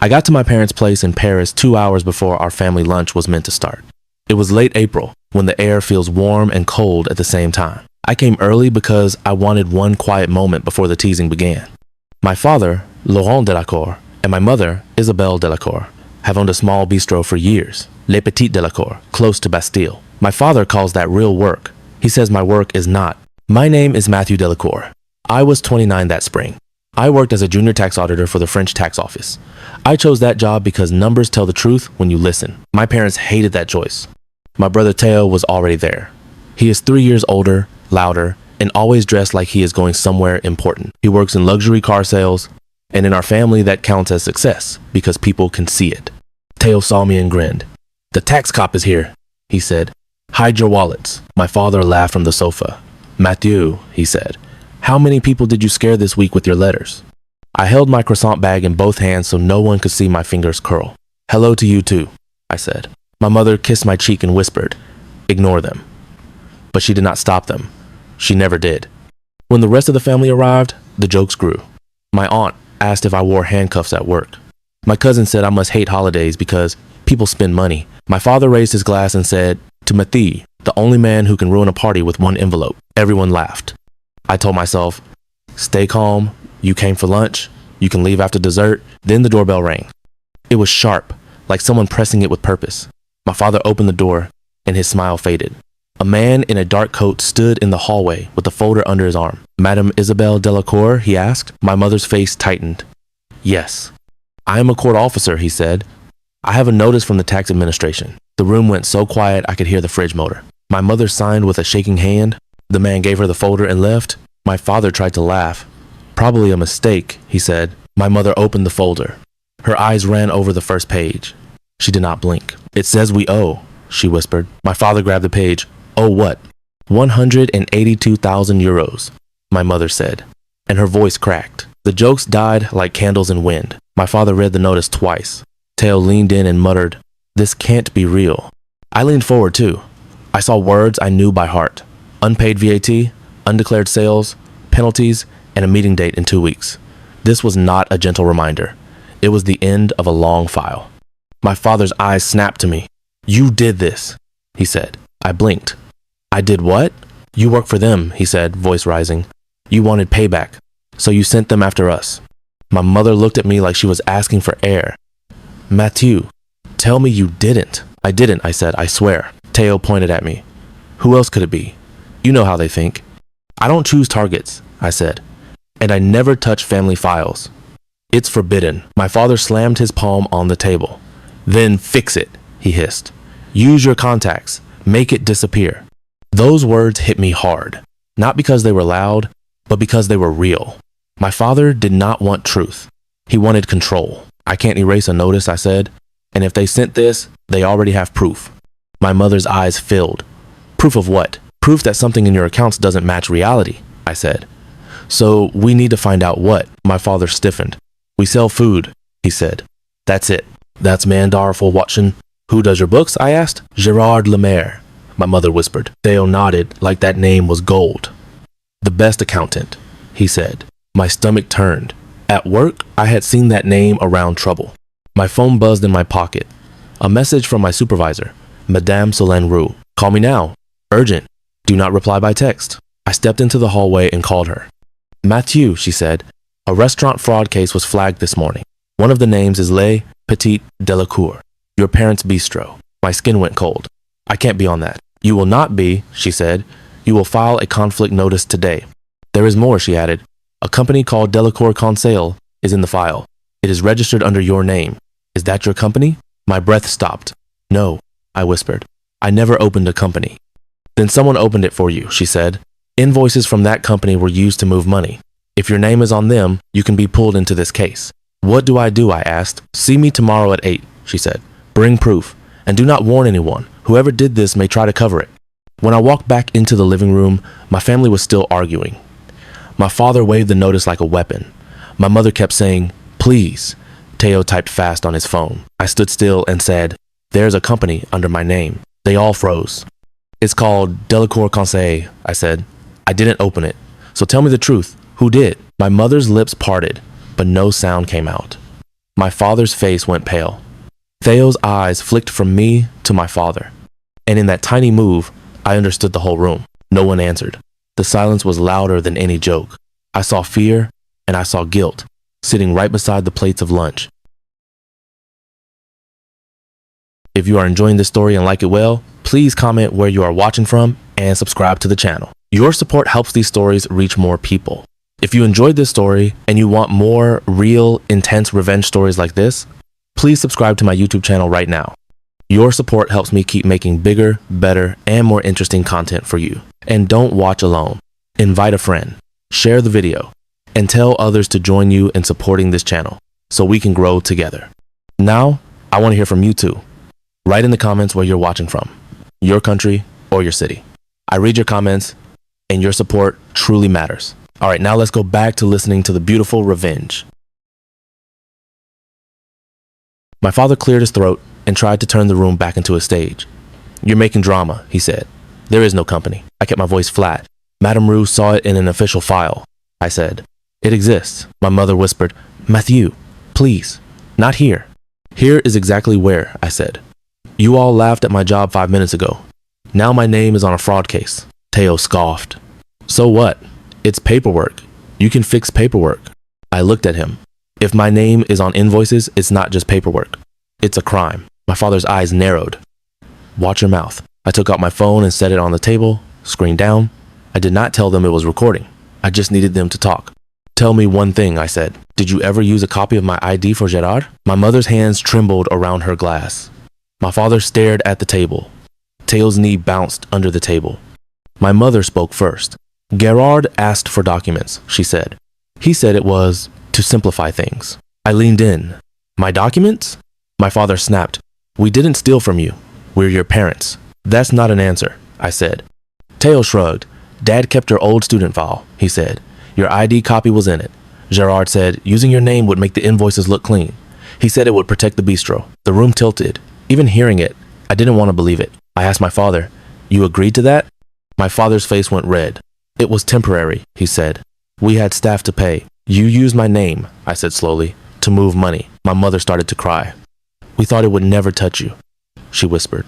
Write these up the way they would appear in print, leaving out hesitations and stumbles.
I got to my parents' place in Paris 2 hours before our family lunch was meant to start. It was late April, when the air feels warm and cold at the same time. I came early because I wanted one quiet moment before the teasing began. My father, Laurent Delacour, and my mother, Isabelle Delacour, have owned a small bistro for years, Les Petites Delacour, close to Bastille. My father calls that real work. He says my work is not. My name is Matthew Delacour. I was 29 that spring. I worked as a junior tax auditor for the French tax office. I chose that job because numbers tell the truth when you listen. My parents hated that choice. My brother Theo was already there. He is 3 years older, louder, and always dressed like he is going somewhere important. He works in luxury car sales, and in our family that counts as success because people can see it. Theo saw me and grinned. "The tax cop is here," he said. "Hide your wallets." My father laughed from the sofa. "Mathieu," he said, "how many people did you scare this week with your letters?" I held my croissant bag in both hands so no one could see my fingers curl. "Hello to you too," I said. My mother kissed my cheek and whispered, "Ignore them." But she did not stop them. She never did. When the rest of the family arrived, the jokes grew. My aunt asked if I wore handcuffs at work. My cousin said I must hate holidays because people spend money. My father raised his glass and said, "To Mathieu, the only man who can ruin a party with one envelope." Everyone laughed. I told myself, "Stay calm. You came for lunch. You can leave after dessert." Then the doorbell rang. It was sharp, like someone pressing it with purpose. My father opened the door, and his smile faded. A man in a dark coat stood in the hallway with a folder under his arm. "Madame Isabelle Delacour?" he asked. My mother's face tightened. "Yes." "I am a court officer," he said. "I have a notice from the tax administration." The room went so quiet I could hear the fridge motor. My mother signed with a shaking hand. The man gave her the folder and left. My father tried to laugh. "Probably a mistake," he said. My mother opened the folder. Her eyes ran over the first page. She did not blink. "It says we owe," she whispered. My father grabbed the page. "Oh, what?" 182,000 euros, my mother said, and her voice cracked. The jokes died like candles in wind. My father read the notice twice. Theo leaned in and muttered, "This can't be real." I leaned forward too. I saw words I knew by heart. Unpaid VAT, undeclared sales, penalties, and a meeting date in 2 weeks. This was not a gentle reminder. It was the end of a long file. My father's eyes snapped to me. "You did this," he said. I blinked. "I did what?" "You work for them," he said, voice rising. "You wanted payback, so you sent them after us." My mother looked at me like she was asking for air. "Mathieu, tell me you didn't." "I didn't," I said, "I swear." Theo pointed at me. "Who else could it be? You know how they think." "I don't choose targets," I said, "and I never touch family files. It's forbidden." My father slammed his palm on the table. "Then fix it," he hissed. "Use your contacts. Make it disappear." Those words hit me hard, not because they were loud, but because they were real. My father did not want truth. He wanted control. "I can't erase a notice," I said, "and if they sent this, they already have proof." My mother's eyes filled. "Proof of what?" "Proof that something in your accounts doesn't match reality," I said. "So we need to find out what." My father stiffened. "We sell food," he said. "That's it." "That's Mandar for watching." "Who does your books?" I asked. "Gerard Lemaire," my mother whispered. Theo nodded like that name was gold. "The best accountant," he said. My stomach turned. At work, I had seen that name around trouble. My phone buzzed in my pocket. A message from my supervisor, Madame Solène Roux. "Call me now. Urgent. Do not reply by text." I stepped into the hallway and called her. "Mathieu," she said, "a restaurant fraud case was flagged this morning. One of the names is Les Petites Delacour, your parents' bistro." My skin went cold. "I can't be on that." "You will not be," she said. "You will file a conflict notice today." "There is more," she added. "A company called Delacour Conseil is in the file. It is registered under your name. Is that your company?" My breath stopped. "No," I whispered. "I never opened a company." "Then someone opened it for you," she said. "Invoices from that company were used to move money. If your name is on them, you can be pulled into this case." "What do I do?" I asked. "See me tomorrow at 8, she said. "Bring proof, and do not warn anyone. Whoever did this may try to cover it." When I walked back into the living room, my family was still arguing. My father waved the notice like a weapon. My mother kept saying, "Please." Theo typed fast on his phone. I stood still and said, "There's a company under my name." They all froze. "It's called Delacour Conseil," I said. "I didn't open it. So tell me the truth. Who did?" My mother's lips parted, but no sound came out. My father's face went pale. Theo's eyes flicked from me to my father. And in that tiny move, I understood the whole room. No one answered. The silence was louder than any joke. I saw fear and I saw guilt sitting right beside the plates of lunch. If you are enjoying this story and like it well, please comment where you are watching from and subscribe to the channel. Your support helps these stories reach more people. If you enjoyed this story and you want more real, intense revenge stories like this, please subscribe to my YouTube channel right now. Your support helps me keep making bigger, better, and more interesting content for you. And don't watch alone. Invite a friend, share the video, and tell others to join you in supporting this channel so we can grow together. Now, I want to hear from you too. Write in the comments where you're watching from, your country or your city. I read your comments and your support truly matters. All right, now let's go back to listening to the beautiful revenge. My father cleared his throat and tried to turn the room back into a stage. You're making drama, he said. There is no company. I kept my voice flat. Madame Rue saw it in an official file. I said, it exists. My mother whispered, Matthew, please, not here. Here is exactly where, I said. You all laughed at my job 5 minutes ago. Now my name is on a fraud case. Theo scoffed. So what? It's paperwork. You can fix paperwork. I looked at him. If my name is on invoices, it's not just paperwork. It's a crime. My father's eyes narrowed. Watch your mouth. I took out my phone and set it on the table, screen down. I did not tell them it was recording. I just needed them to talk. Tell me one thing, I said. Did you ever use a copy of my ID for Gerard? My mother's hands trembled around her glass. My father stared at the table. Theo's knee bounced under the table. My mother spoke first. Gerard asked for documents, she said. He said it was to simplify things. I leaned in. My documents? My father snapped. We didn't steal from you. We're your parents. That's not an answer, I said. Theo shrugged. Dad kept your old student file, he said. Your ID copy was in it. Gerard said, using your name would make the invoices look clean. He said it would protect the bistro. The room tilted. Even hearing it, I didn't want to believe it. I asked my father, you agreed to that? My father's face went red. It was temporary, he said. We had staff to pay. You used my name, I said slowly, to move money. My mother started to cry. We thought it would never touch you, she whispered.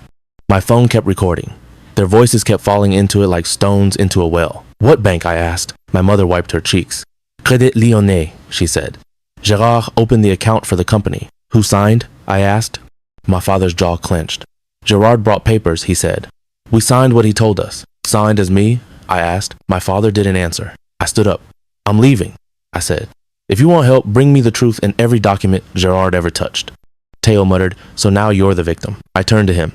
My phone kept recording. Their voices kept falling into it like stones into a well. What bank? I asked. My mother wiped her cheeks. Crédit Lyonnais, she said. Gerard opened the account for the company. Who signed? I asked. My father's jaw clenched. Gerard brought papers, he said. We signed what he told us. Signed as me? I asked. My father didn't answer. I stood up. I'm leaving, I said. If you want help, bring me the truth in every document Gerard ever touched. Theo muttered, so now you're the victim. I turned to him.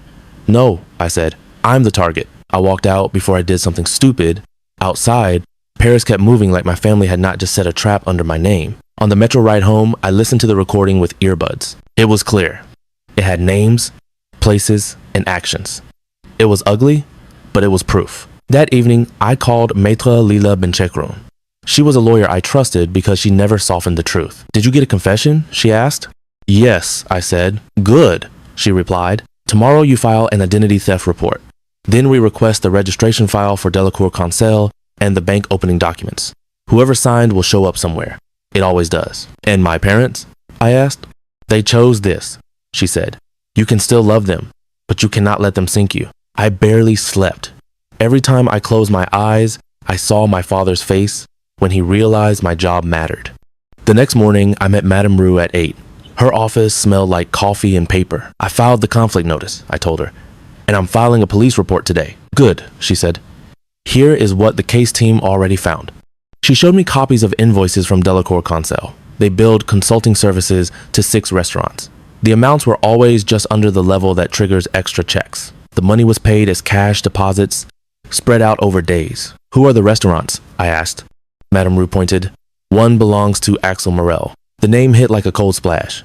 No, I said. I'm the target. I walked out before I did something stupid. Outside, Paris kept moving like my family had not just set a trap under my name. On the metro ride home, I listened to the recording with earbuds. It was clear. It had names, places, and actions. It was ugly, but it was proof. That evening, I called Maître Lila Benchekroun. She was a lawyer I trusted because she never softened the truth. Did you get a confession? She asked. Yes, I said. Good, she replied. Tomorrow you file an identity theft report. Then we request the registration file for Delacour Conseil and the bank opening documents. Whoever signed will show up somewhere. It always does. And my parents? I asked. They chose this, she said. You can still love them, but you cannot let them sink you. I barely slept. Every time I closed my eyes, I saw my father's face when he realized my job mattered. The next morning, I met Madame Rue at 8. Her office smelled like coffee and paper. I filed the conflict notice, I told her, and I'm filing a police report today. Good, she said. Here is what the case team already found. She showed me copies of invoices from Delacour Conseil. They billed consulting services to 6 restaurants. The amounts were always just under the level that triggers extra checks. The money was paid as cash deposits, spread out over days. Who are the restaurants? I asked. Madame Rue pointed. One belongs to Axel Morel. The name hit like a cold splash.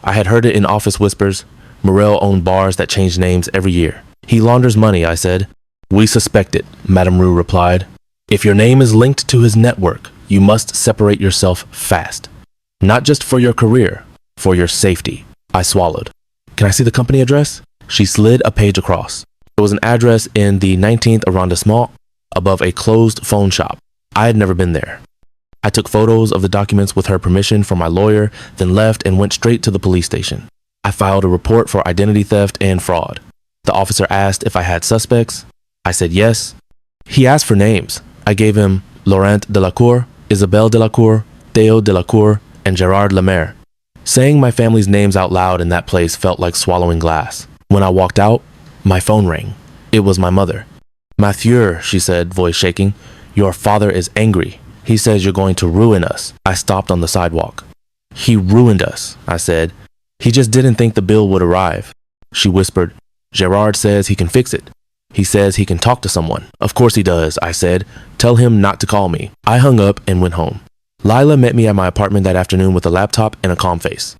I had heard it in office whispers. Morel owned bars that changed names every year. He launders money, I said. We suspect it, Madame Rue replied. If your name is linked to his network, you must separate yourself fast. Not just for your career, for your safety. I swallowed. Can I see the company address? She slid a page across. It was an address in the 19th arrondissement above a closed phone shop. I had never been there. I took photos of the documents with her permission from my lawyer, then left and went straight to the police station. I filed a report for identity theft and fraud. The officer asked if I had suspects. I said yes. He asked for names. I gave him Laurent Delacour, Isabelle Delacour, Theo Delacour, and Gerard Lemaire. Saying my family's names out loud in that place felt like swallowing glass. When I walked out, my phone rang. It was my mother. "Mathieu," she said, voice shaking, "your father is angry. He says you're going to ruin us." I stopped on the sidewalk. "He ruined us," I said. "He just didn't think the bill would arrive." She whispered, "Gerard says he can fix it. He says he can talk to someone." "Of course he does," I said. "Tell him not to call me." I hung up and went home. Lila met me at my apartment that afternoon with a laptop and a calm face.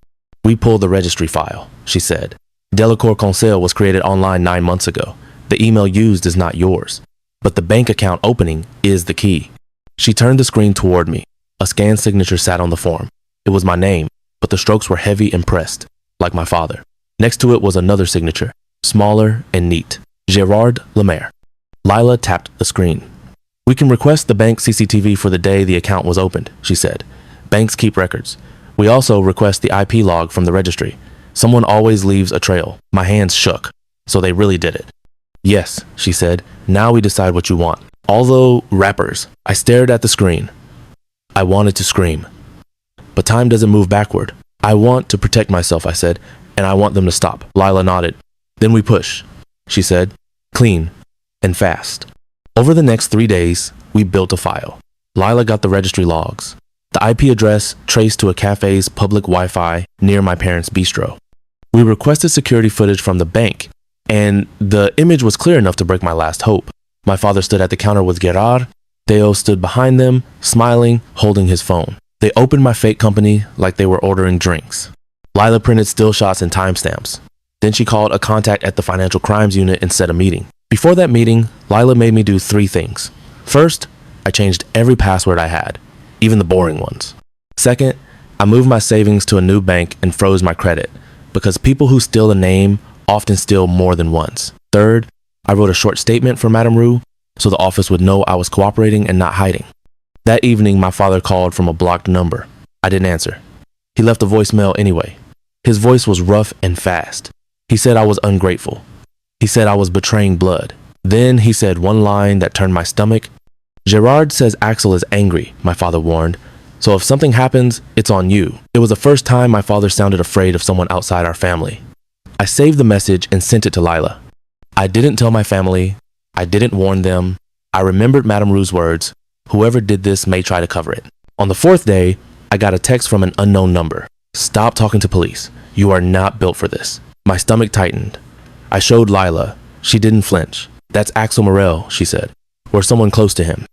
"We pulled the registry file," she said. "Delacour Conseil was created online 9 months ago. The email used is not yours, but the bank account opening is the key." She turned the screen toward me. A scanned signature sat on the form. It was my name, but the strokes were heavy and pressed, like my father. Next to it was another signature, smaller and neat. Gerard Lemaire. Lila tapped the screen. "We can request the bank CCTV for the day the account was opened," she said. "Banks keep records. We also request the IP log from the registry. Someone always leaves a trail." My hands shook, so they really did it. "Yes," she said. "Now we decide what you want." "Although rappers." I stared at the screen. I wanted to scream. But time doesn't move backward. "I want to protect myself," I said, "and I want them to stop." Lila nodded. "Then we push," she said. "Clean and fast." Over the next 3 days, we built a file. Lila got the registry logs. The IP address traced to a cafe's public Wi-Fi near my parents' bistro. We requested security footage from the bank, and the image was clear enough to break my last hope. My father stood at the counter with Gerard. Theo stood behind them, smiling, holding his phone. They opened my fake company like they were ordering drinks. Lila printed still shots and timestamps. Then she called a contact at the financial crimes unit and set a meeting. Before that meeting, Lila made me do 3 things. First, I changed every password I had, even the boring ones. Second, I moved my savings to a new bank and froze my credit, because people who steal a name often steal more than once. Third, I wrote a short statement for Madame Roux so the office would know I was cooperating and not hiding. That evening, my father called from a blocked number. I didn't answer. He left a voicemail anyway. His voice was rough and fast. He said I was ungrateful. He said I was betraying blood. Then he said one line that turned my stomach. "Gerard says Axel is angry," my father warned. "So if something happens, it's on you." It was the first time my father sounded afraid of someone outside our family. I saved the message and sent it to Lila. I didn't tell my family. I didn't warn them. I remembered Madame Roux's words, "Whoever did this may try to cover it." On the 4th day, I got a text from an unknown number. "Stop talking to police. You are not built for this." My stomach tightened. I showed Lila. She didn't flinch. "That's Axel Morel," she said, "or someone close to him."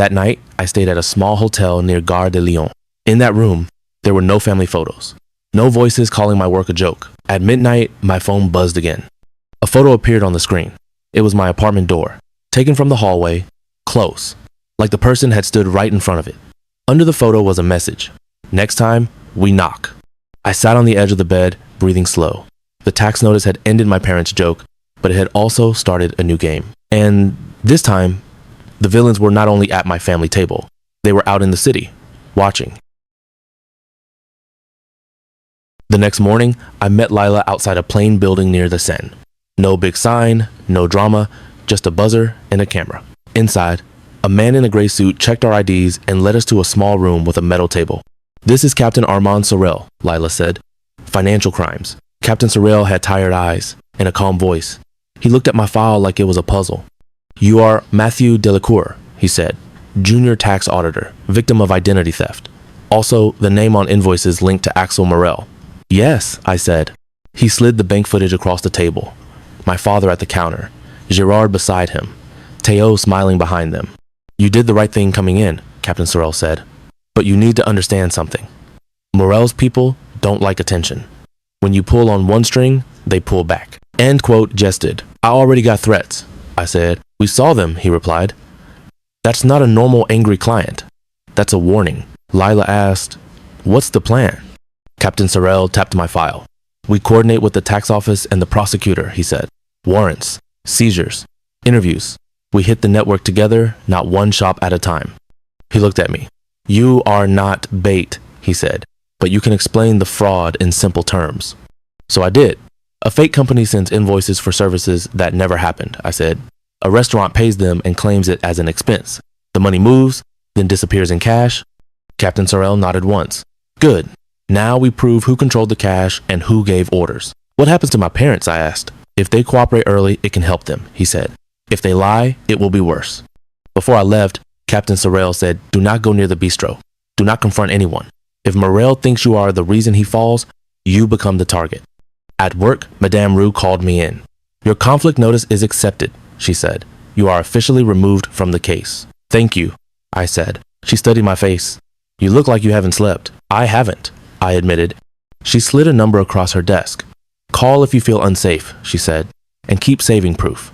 That night, I stayed at a small hotel near Gare de Lyon. In that room, there were no family photos. No voices calling my work a joke. At midnight, my phone buzzed again. A photo appeared on the screen. It was my apartment door, taken from the hallway, close, like the person had stood right in front of it. Under the photo was a message. "Next time, we knock." I sat on the edge of the bed, breathing slow. The tax notice had ended my parents' joke, but it had also started a new game. And this time, the villains were not only at my family table, they were out in the city, watching. The next morning, I met Lila outside a plain building near the Seine. No big sign, no drama, just a buzzer and a camera. Inside, a man in a gray suit checked our IDs and led us to a small room with a metal table. "This is Captain Armand Sorel," Lila said. "Financial crimes." Captain Sorel had tired eyes and a calm voice. He looked at my file like it was a puzzle. "You are Mathieu Delacour," he said. "Junior tax auditor, victim of identity theft. Also, the name on invoices linked to Axel Morel." "Yes," I said. He slid the bank footage across the table. My father at the counter, Gerard beside him, Theo smiling behind them. "You did the right thing coming in," Captain Sorel said. "But you need to understand something. Morel's people don't like attention. When you pull on one string, they pull back." End quote jested. "I already got threats," I said. "We saw them," he replied. "That's not a normal angry client. That's a warning." Lila asked, "What's the plan?" Captain Sorel tapped my file. "We coordinate with the tax office and the prosecutor," he said. "Warrants, seizures, interviews. We hit the network together, not one shop at a time." He looked at me. You are not bait, he said, but you can explain the fraud in simple terms. So I did. A fake company sends invoices for services that never happened, I said. A restaurant pays them and claims it as an expense. The money moves, then disappears in cash. Captain Sorrell nodded once. Good. Now we prove who controlled the cash and who gave orders. What happens to my parents, I asked. If they cooperate early, it can help them, he said. If they lie, it will be worse. Before I left, Captain Sorrell said, do not go near the bistro. Do not confront anyone. If Morel thinks you are the reason he falls, you become the target. At work, Madame Rue called me in. Your conflict notice is accepted, she said. You are officially removed from the case. Thank you, I said. She studied my face. You look like you haven't slept. I haven't, I admitted. She slid a number across her desk. Call if you feel unsafe, she said, and keep saving proof.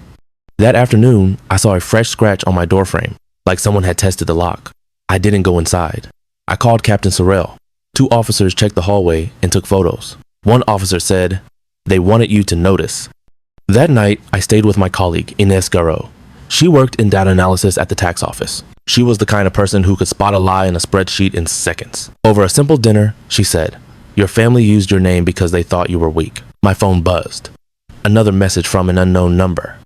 That afternoon, I saw a fresh scratch on my doorframe, like someone had tested the lock. I didn't go inside. I called Captain Sorrell. 2 officers checked the hallway and took photos. One officer said, they wanted you to notice. That night, I stayed with my colleague, Inez Garreau. She worked in data analysis at the tax office. She was the kind of person who could spot a lie in a spreadsheet in seconds. Over a simple dinner, she said, your family used your name because they thought you were weak. My phone buzzed. Another message from an unknown number.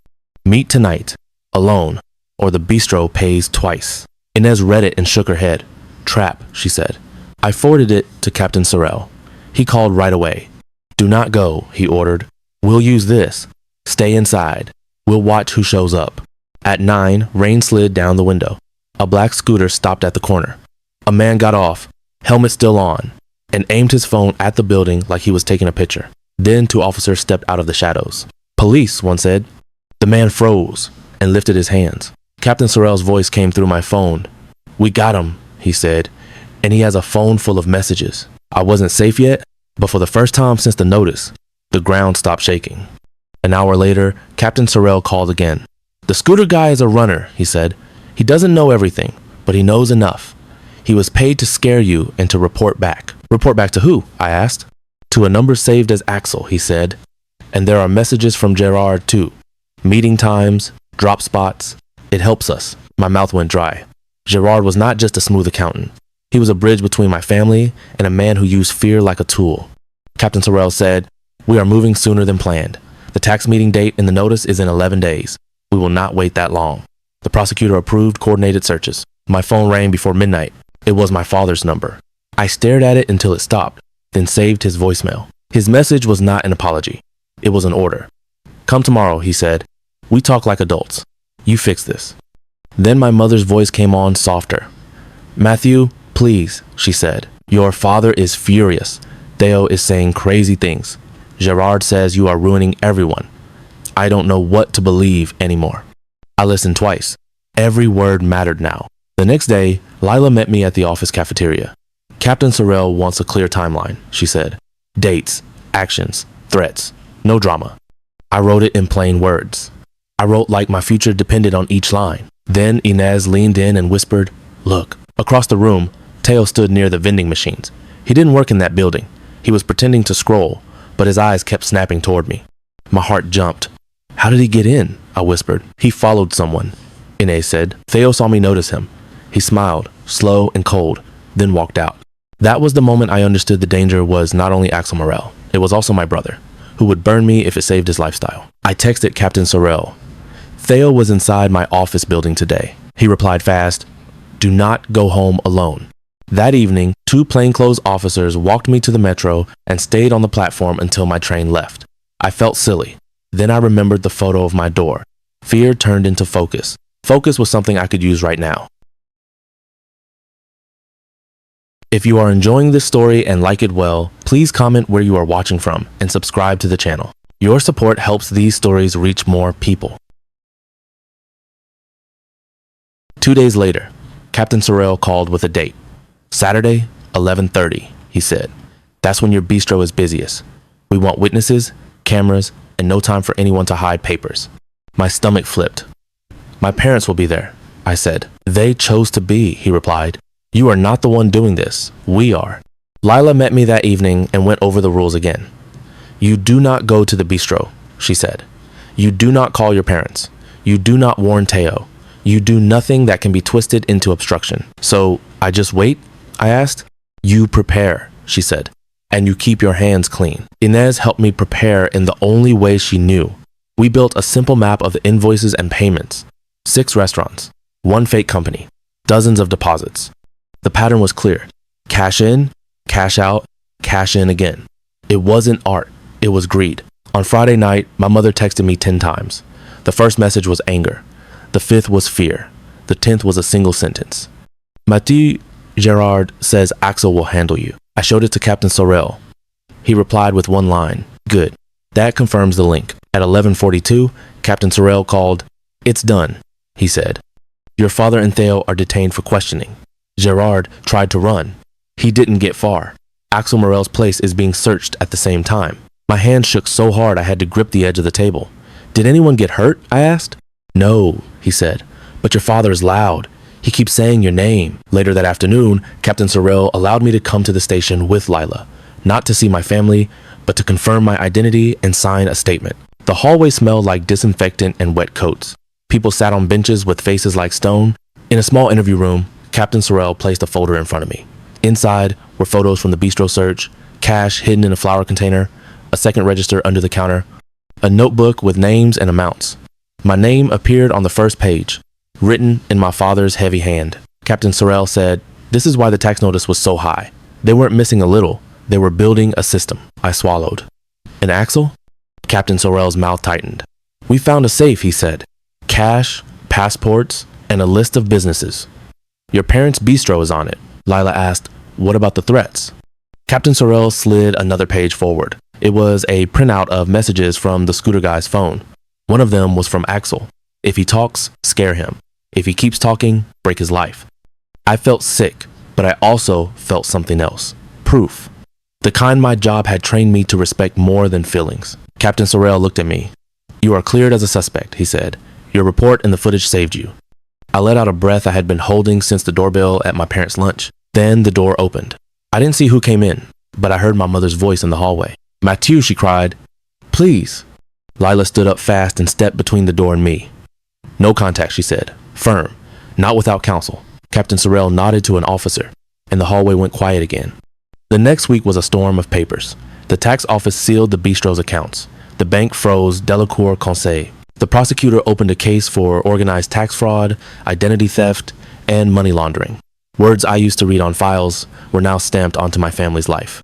Meet tonight, alone, or the bistro pays twice. Inez read it and shook her head. Trap, she said. I forwarded it to Captain Sorrell. He called right away. Do not go, he ordered. We'll use this. Stay inside. We'll watch who shows up. At 9, rain slid down the window. A black scooter stopped at the corner. A man got off, helmet still on, and aimed his phone at the building like he was taking a picture. Then 2 officers stepped out of the shadows. Police, one said. The man froze and lifted his hands. Captain Sorrell's voice came through my phone. We got him, he said, and he has a phone full of messages. I wasn't safe yet, but for the first time since the notice, the ground stopped shaking. An hour later, Captain Sorrell called again. The scooter guy is a runner, he said. He doesn't know everything, but he knows enough. He was paid to scare you and to report back. Report back to who? I asked. To a number saved as Axel, he said. And there are messages from Gerard too. Meeting times, drop spots. It helps us. My mouth went dry. Gerard was not just a smooth accountant. He was a bridge between my family and a man who used fear like a tool. Captain Sorrell said, we are moving sooner than planned. The tax meeting date in the notice is in 11 days. We will not wait that long. The prosecutor approved coordinated searches. My phone rang before midnight. It was my father's number. I stared at it until it stopped, then saved his voicemail. His message was not an apology. It was an order. Come tomorrow, he said. We talk like adults. You fix this. Then my mother's voice came on softer. Matthew, please, she said. Your father is furious. Theo is saying crazy things. Gerard says you are ruining everyone. I don't know what to believe anymore. I listened twice. Every word mattered now. The next day, Lila met me at the office cafeteria. Captain Sorrell wants a clear timeline, she said. Dates, actions, threats, no drama. I wrote it in plain words. I wrote like my future depended on each line. Then Inez leaned in and whispered, look. Across the room, Theo stood near the vending machines. He didn't work in that building. He was pretending to scroll, but his eyes kept snapping toward me. My heart jumped. How did he get in? I whispered. He followed someone, Inez said. Theo saw me notice him. He smiled, slow and cold, then walked out. That was the moment I understood the danger was not only Axel Morel, it was also my brother, who would burn me if it saved his lifestyle. I texted Captain Sorrell. Theo was inside my office building today. He replied fast, do not go home alone. That evening, 2 plainclothes officers walked me to the metro and stayed on the platform until my train left. I felt silly. Then I remembered the photo of my door. Fear turned into focus. Focus was something I could use right now. If you are enjoying this story and like it well, please comment where you are watching from and subscribe to the channel. Your support helps these stories reach more people. 2 days later, Captain Sorrell called with a date. Saturday, 11:30, he said. That's when your bistro is busiest. We want witnesses, cameras, and no time for anyone to hide papers. My stomach flipped. My parents will be there, I said. They chose to be, he replied. You are not the one doing this. We are. Lila met me that evening and went over the rules again. You do not go to the bistro, she said. You do not call your parents. You do not warn Theo. You do nothing that can be twisted into obstruction. So I just wait? I asked. You prepare, she said, and you keep your hands clean. Inez helped me prepare in the only way she knew. We built a simple map of the invoices and payments. 6 restaurants, 1 fake company, dozens of deposits. The pattern was clear. Cash in, cash out, cash in again. It wasn't art, it was greed. On Friday night, my mother texted me 10 times. The first message was anger. The 5th was fear. The 10th was a single sentence. Mathieu Gerard says Axel will handle you. I showed it to Captain Sorel. He replied with 1 line. Good. That confirms the link. At 11:42, Captain Sorel called. It's done, he said. Your father and Theo are detained for questioning. Gerard tried to run. He didn't get far. Axel Morel's place is being searched at the same time. My hand shook so hard I had to grip the edge of the table. Did anyone get hurt? I asked. No, he said. But your father is loud. He keeps saying your name. Later that afternoon, Captain Sorel allowed me to come to the station with Lila, not to see my family, but to confirm my identity and sign a statement. The hallway smelled like disinfectant and wet coats. People sat on benches with faces like stone. In a small interview room, Captain Sorel placed a folder in front of me. Inside were photos from the bistro search, cash hidden in a flower container, a second register under the counter, a notebook with names and amounts. My name appeared on the first page, written in my father's heavy hand. Captain Sorel said, this is why the tax notice was so high. They weren't missing a little, they were building a system. I swallowed. And Axel? Captain Sorel's mouth tightened. We found a safe, he said. Cash, passports, and a list of businesses. Your parents' bistro is on it. Lila asked, what about the threats? Captain Sorel slid another page forward. It was a printout of messages from the scooter guy's phone. One of them was from Axel. If he talks, scare him. If he keeps talking, break his life. I felt sick, but I also felt something else. Proof. The kind my job had trained me to respect more than feelings. Captain Sorel looked at me. You are cleared as a suspect, he said. Your report and the footage saved you. I let out a breath I had been holding since the doorbell at my parents' lunch. Then the door opened. I didn't see who came in, but I heard my mother's voice in the hallway. Mathieu, she cried. Please. Lila stood up fast and stepped between the door and me. No contact, she said. Firm. Not without counsel. Captain Sorel nodded to an officer, and the hallway went quiet again. The next week was a storm of papers. The tax office sealed the bistro's accounts. The bank froze Delacour Conseil. The prosecutor opened a case for organized tax fraud, identity theft, and money laundering. Words I used to read on files were now stamped onto my family's life.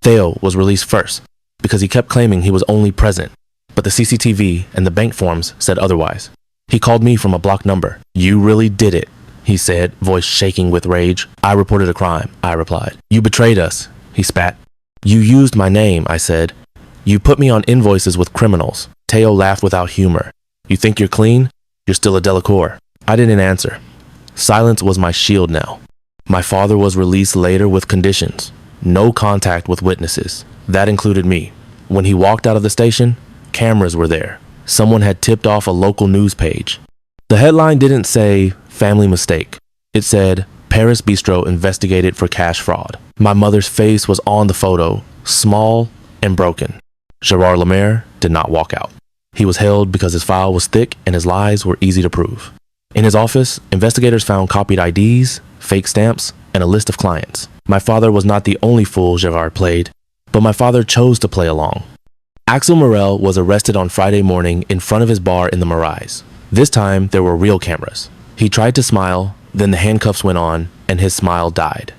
Theo was released first because he kept claiming he was only present, but the CCTV and the bank forms said otherwise. He called me from a blocked number. You really did it, he said, voice shaking with rage. I reported a crime, I replied. You betrayed us, he spat. You used my name, I said. You put me on invoices with criminals. Theo laughed without humor. You think you're clean? You're still a Delacour. I didn't answer. Silence was my shield now. My father was released later with conditions. No contact with witnesses. That included me. When he walked out of the station, cameras were there. Someone had tipped off a local news page. The headline didn't say, family mistake. It said, Paris Bistro investigated for cash fraud. My mother's face was on the photo, small and broken. Gerard Lemaire did not walk out. He was held because his file was thick and his lies were easy to prove. In his office, investigators found copied IDs, fake stamps, and a list of clients. My father was not the only fool Gerard played, but my father chose to play along. Axel Morel was arrested on Friday morning in front of his bar in the Marais. This time, there were real cameras. He tried to smile, then the handcuffs went on, and his smile died.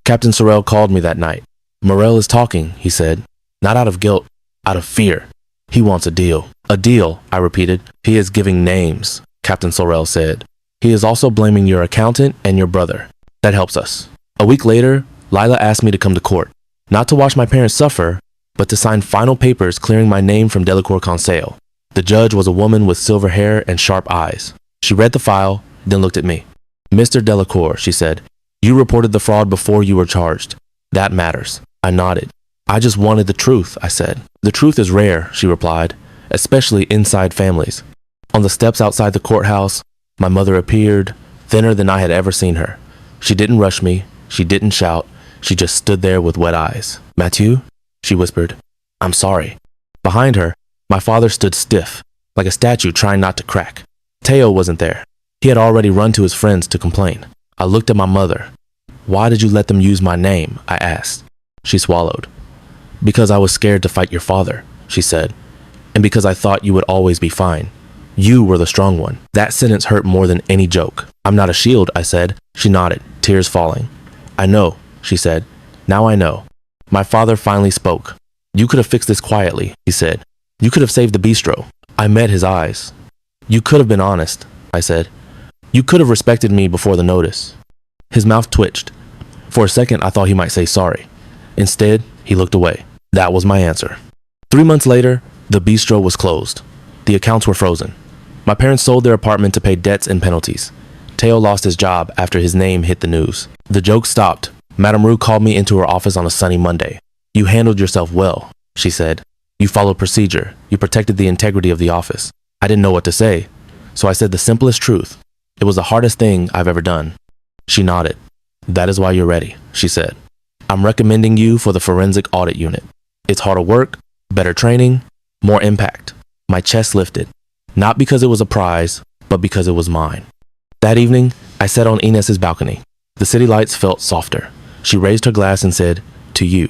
Captain Sorel called me that night. Morel is talking, he said. Not out of guilt, out of fear. He wants a deal. A deal, I repeated. He is giving names, Captain Sorel said. He is also blaming your accountant and your brother. That helps us. A week later, Lila asked me to come to court. Not to watch my parents suffer, but to sign final papers clearing my name from Delacour Conseil. The judge was a woman with silver hair and sharp eyes. She read the file, then looked at me. Mr. Delacour, she said, you reported the fraud before you were charged. That matters. I nodded. I just wanted the truth, I said. The truth is rare, she replied, especially inside families. On the steps outside the courthouse, my mother appeared, thinner than I had ever seen her. She didn't rush me. She didn't shout. She just stood there with wet eyes. Mathieu? She whispered. I'm sorry. Behind her, my father stood stiff, like a statue trying not to crack. Theo wasn't there. He had already run to his friends to complain. I looked at my mother. "Why did you let them use my name?" I asked. She swallowed. "Because I was scared to fight your father," she said. "And because I thought you would always be fine. You were the strong one." That sentence hurt more than any joke. "I'm not a shield," I said. She nodded, tears falling. "I know," she said. "Now I know." My father finally spoke. "You could have fixed this quietly," he said. "You could have saved the bistro." I met his eyes. "You could have been honest," I said. "You could have respected me before the notice." His mouth twitched. For a second, I thought he might say sorry. Instead, he looked away. That was my answer. 3 months later, the bistro was closed. The accounts were frozen. My parents sold their apartment to pay debts and penalties. Teo lost his job after his name hit the news. The joke stopped. Madame Rue called me into her office on a sunny Monday. "You handled yourself well," she said. "You followed procedure. You protected the integrity of the office." I didn't know what to say, so I said the simplest truth. "It was the hardest thing I've ever done." She nodded. "That is why you're ready," she said. "I'm recommending you for the forensic audit unit. It's harder work, better training, more impact." My chest lifted, not because it was a prize, but because it was mine. That evening, I sat on Inez's balcony. The city lights felt softer. She raised her glass and said, "To you."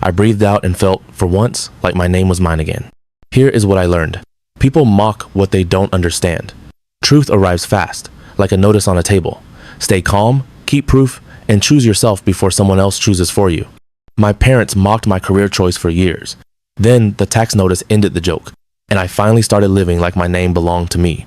I breathed out and felt, for once, like my name was mine again. Here is what I learned. People mock what they don't understand. Truth arrives fast, like a notice on a table. Stay calm, keep proof, and choose yourself before someone else chooses for you. My parents mocked my career choice for years. Then the tax notice ended the joke, and I finally started living like my name belonged to me.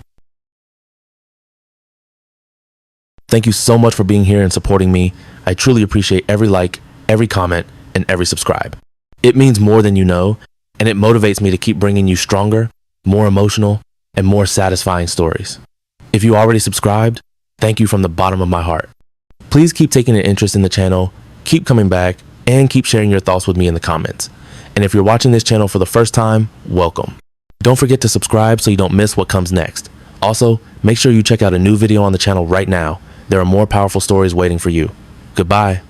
Thank you so much for being here and supporting me. I truly appreciate every like, every comment, and every subscribe. It means more than you know, and it motivates me to keep bringing you stronger, more emotional, and more satisfying stories. If you already subscribed, thank you from the bottom of my heart. Please keep taking an interest in the channel, keep coming back, and keep sharing your thoughts with me in the comments. And if you're watching this channel for the first time, welcome. Don't forget to subscribe so you don't miss what comes next. Also, make sure you check out a new video on the channel right now. There are more powerful stories waiting for you. Goodbye.